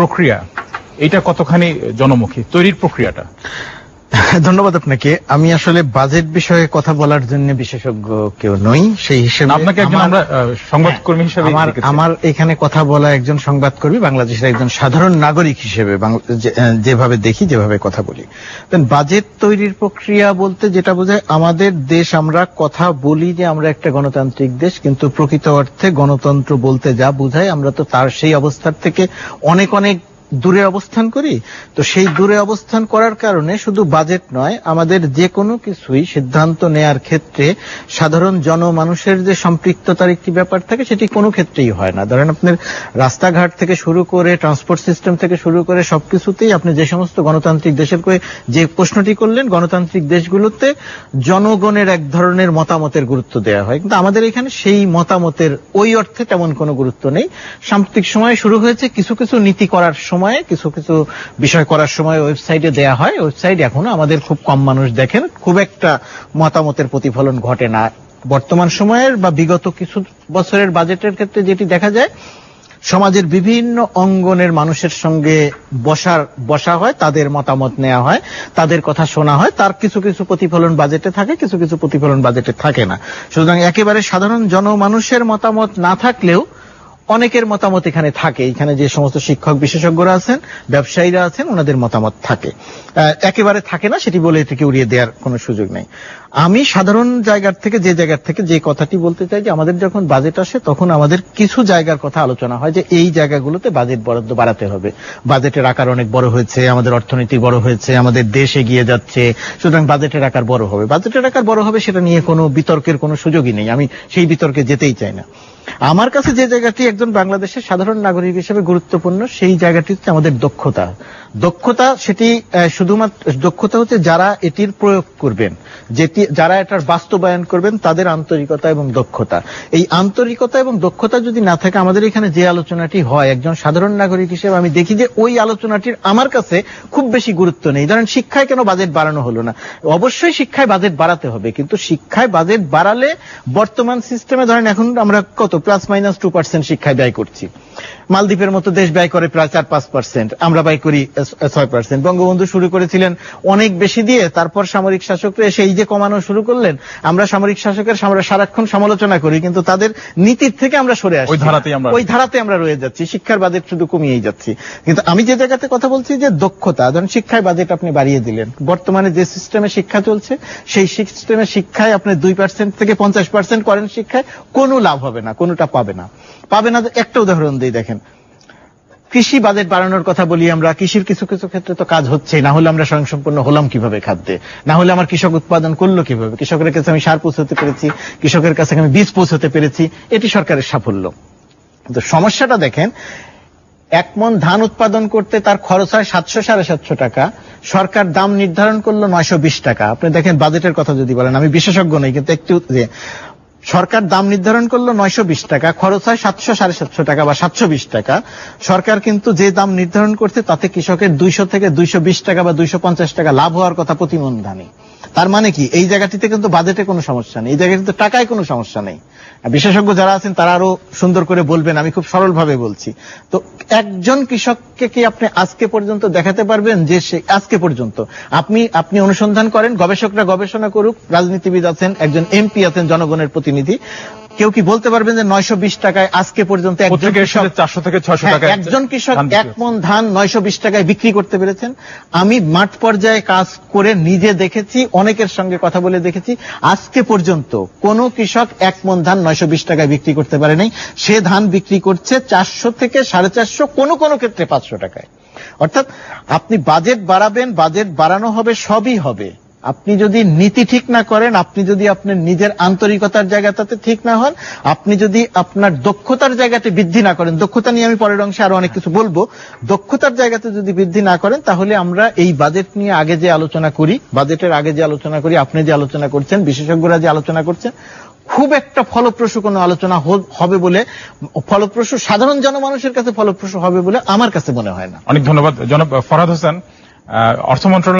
প্রক্রিয়া এটা কতখানি জনমুখী তৈরির প্রক্রিয়াটা? ধন্যবাদ আপনাকে। আমি আসলে বাজেট বিষয়ে কথা বলার জন্য বিশেষজ্ঞ কেউ নই, সেই হিসেবে আপনাকে একজন আমরা সংবাদকর্মী হিসেবে আমার এখানে কথা বলা একজন সংবাদকর্মী, বাংলাদেশের একজন সাধারণ নাগরিক হিসেবে যেভাবে দেখি, যেভাবে কথা বলি। বাজেট তৈরির প্রক্রিয়া বলতে যেটা বোঝায়, আমাদের দেশ, আমরা কথা বলি যে আমরা একটা গণতান্ত্রিক দেশ, কিন্তু প্রকৃত অর্থে গণতন্ত্র বলতে যা বোঝায় আমরা তো তার সেই অবস্থার থেকে অনেক অনেক দূরে অবস্থান করি। তো সেই দূরে অবস্থান করার কারণে শুধু বাজেট নয়, আমাদের যে কোনো কিছুই সিদ্ধান্ত নেয়ার ক্ষেত্রে সাধারণ জনমানুষের যে সম্পৃক্ততার একটি ব্যাপার থাকে, সেটি কোনো ক্ষেত্রেই হয় না। ধরেন আপনার রাস্তাঘাট থেকে শুরু করে ট্রান্সপোর্ট সিস্টেম থেকে শুরু করে সবকিছুতেই আপনি যে সমস্ত গণতান্ত্রিক দেশের যে প্রশ্নটি করলেন, গণতান্ত্রিক দেশগুলোতে জনগণের এক ধরনের মতামতের গুরুত্ব দেওয়া হয়, কিন্তু আমাদের এখানে সেই মতামতের ওই অর্থে তেমন কোনো গুরুত্ব নেই। সাম্প্রতিক সময়ে শুরু হয়েছে কিছু কিছু নীতি করার সময়, কিছু কিছু বিষয় করার সময় ওয়েবসাইটে দেয়া হয়। ওয়েবসাইট এখনো আমাদের খুব কম মানুষ দেখেন, খুব একটা মতামতের প্রতিফলন ঘটে না। বর্তমান সময়ের বা বিগত কিছু বছরের বাজেটের ক্ষেত্রে যেটি দেখা যায়, সমাজের বিভিন্ন অঙ্গনের মানুষের সঙ্গে বসা হয়, তাদের মতামত নেওয়া হয়, তাদের কথা শোনা হয়, তার কিছু কিছু প্রতিফলন বাজেটে থাকে, কিছু কিছু প্রতিফলন বাজেটে থাকে না। সুতরাং একেবারে সাধারণ জনমানুষের মতামত না থাকলেও অনেকের মতামত এখানে থাকে। এখানে যে সমস্ত শিক্ষক বিশেষজ্ঞরা আছেন, ব্যবসায়ীরা আছেন, ওনাদের মতামত থাকে। একেবারে থাকে না সেটি বলে এটাকে উড়িয়ে দেওয়ার কোনো সুযোগ নেই। আমি সাধারণ জায়গার থেকে যে কথাটি বলতে চাই, যে আমাদের যখন বাজেট আসে তখন আমাদের কিছু জায়গার কথা আলোচনা হয়, যে এই জায়গাগুলোতে বাজেট বরাদ্দ বাড়াতে হবে। বাজেটের আকার অনেক বড় হয়েছে, আমাদের অর্থনীতি বড় হয়েছে, আমাদের দেশ এগিয়ে যাচ্ছে, সুতরাং বাজেটের আকার বড় হবে। বাজেটের আকার বড় হবে সেটা নিয়ে কোনো বিতর্কের কোনো সুযোগই নেই, আমি সেই বিতর্কে যেতেই চাই না। আমার কাছে যে জায়গাটি একজন বাংলাদেশের সাধারণ নাগরিক হিসেবে গুরুত্বপূর্ণ, সেই জায়গাটি হচ্ছে আমাদের দক্ষতা। সেটি শুধুমাত্র দক্ষতা হচ্ছে যারা এটির প্রয়োগ করবেন, যারা এটার বাস্তবায়ন করবেন, তাদের আন্তরিকতা এবং দক্ষতা। এই আন্তরিকতা এবং দক্ষতা যদি না থাকে, আমাদের এখানে যে আলোচনাটি হয়, একজন সাধারণ নাগরিক হিসেবে আমি দেখি যে ওই আলোচনাটির আমার কাছে খুব বেশি গুরুত্ব নেই। ধরেন শিক্ষায় কেন বাজেট বাড়ানো হলো না? অবশ্যই শিক্ষায় বাজেট বাড়াতে হবে, কিন্তু শিক্ষায় বাজেট বাড়ালে বর্তমান সিস্টেমে ধরেন এখন আমরা কত +-2% শিক্ষায় ব্যয় করছি। মালদ্বীপের মতো দেশ ব্যয় করে প্রায় 4-5%, আমরা ব্যয় করি 6%। বঙ্গবন্ধু শুরু করেছিলেন অনেক বেশি দিয়ে, তারপর সামরিক শাসকরা এসে এই যে কমানো শুরু করলেন। আমরা সামরিক শাসকের সারাক্ষণ সমালোচনা করি, কিন্তু তাদের নীতির থেকে আমরা সরে আসছি, ওই ধারাতে আমরা রয়ে যাচ্ছি, শিক্ষার বাজেট শুধু কমিয়েই যাচ্ছি। কিন্তু আমি যে জায়গাতে কথা বলছি যে দক্ষতা, ধরেন শিক্ষায় বাজেট আপনি বাড়িয়ে দিলেন, বর্তমানে যে সিস্টেমে শিক্ষা চলছে সেই সিস্টেমে শিক্ষায় আপনি 2% থেকে 50% করেন শিক্ষায়, কোনো লাভ হবে না, কোনোটা পাবে না। একটা উদাহরণ দিই, দেখেন কৃষি বাজেট বাড়ানোর কথা বলি আমরা, কৃষির কিছু কিছু ক্ষেত্রে তো কাজ হচ্ছে, না হলে আমরা স্বয়ংসম্পূর্ণ হলাম কিভাবে খাদ্যে? না হলে আমার কৃষক উৎপাদন করলো কিভাবে? কৃষকের কাছে আমি সার পৌঁছতে পেরেছি, কৃষকের কাছে আমি বীজ পৌঁছতে পেরেছি, এটি সরকারের সাফল্য। তো সমস্যাটা দেখেন, 1 মণ ধান উৎপাদন করতে তার খরচ হয় 700-750 টাকা, সরকার দাম নির্ধারণ করলো 920 টাকা। আপনি দেখেন বাজেটের কথা যদি বলেন, আমি বিশেষজ্ঞ নই, কিন্তু একটু সরকার দাম নির্ধারণ করলো 920 টাকা, খরচ হয় 700-750 টাকা বা 720 টাকা। সরকার কিন্তু যে দাম নির্ধারণ করছে তাতে কৃষকের 200 থেকে 220 টাকা বা 250 টাকা লাভ হওয়ার কথা প্রতি মণ ধানে। তার মানে কি, এই জায়গাটিতে কিন্তু বাজেটে কোনো সমস্যা নেই, এই জায়গাটিতে টাকায় কোনো সমস্যা নেই। বিশেষজ্ঞ যারা আছেন তারা আরো সুন্দর করে বলবেন, আমি খুব সরল ভাবে বলছি। তো একজন কৃষককে কি আপনি আজকে পর্যন্ত দেখাতে পারবেন যে সে আজকে পর্যন্ত, আপনি অনুসন্ধান করেন, গবেষকরা গবেষণা করুক, রাজনীতিবিদ আছেন, একজন এমপি আছেন, জনগণের প্রতিনিধি, কেউ কি বলতে পারবেন যে 920 টাকায় আজকে পর্যন্ত একজন কৃষক 400 থেকে 600 টাকা একজন কৃষক 1 মণ ধান 920 টাকায় বিক্রি করতে পেরেছেন? আমি মাঠ পর্যায়ে কাজ করে নিজে দেখেছি, অনেকের সঙ্গে কথা বলে দেখেছি, আজকে পর্যন্ত কোন কৃষক 1 মণ ধান 920 টাকায় বিক্রি করতে পারে নাই। সে ধান বিক্রি করছে 400 থেকে 450, কোন ক্ষেত্রে 500 টাকায়। অর্থাৎ আপনি বাজেট বাড়াবেন, বাজেট বাড়ানো হবে, সবই হবে। আপনি যদি নীতি ঠিক না করেন, আপনি যদি আপনার নিজের আন্তরিকতার জায়গাটাতে ঠিক না হন, আপনি যদি আপনার দক্ষতার জায়গাতে বৃদ্ধি না করেন, দক্ষতা নিয়ে আমি পরের অংশে আরো অনেক কিছু বলবো, দক্ষতার জায়গাতে যদি বৃদ্ধি না করেন, তাহলে আমরা এই বাজেট নিয়ে আগে যে আলোচনা করি, বাজেটের আগে যে আলোচনা করি, আপনি যে আলোচনা করছেন, বিশেষজ্ঞরা যে আলোচনা করছেন, খুব একটা ফলপ্রসূ কোনো আলোচনা হবে বলে, ফলপ্রসূ সাধারণ জনমানুষের কাছে ফলপ্রসূ হবে বলে আমার কাছে মনে হয় না। অনেক ধন্যবাদ জনাব ফরহাদ হোসেন। অর্থ মন্ত্রণালয়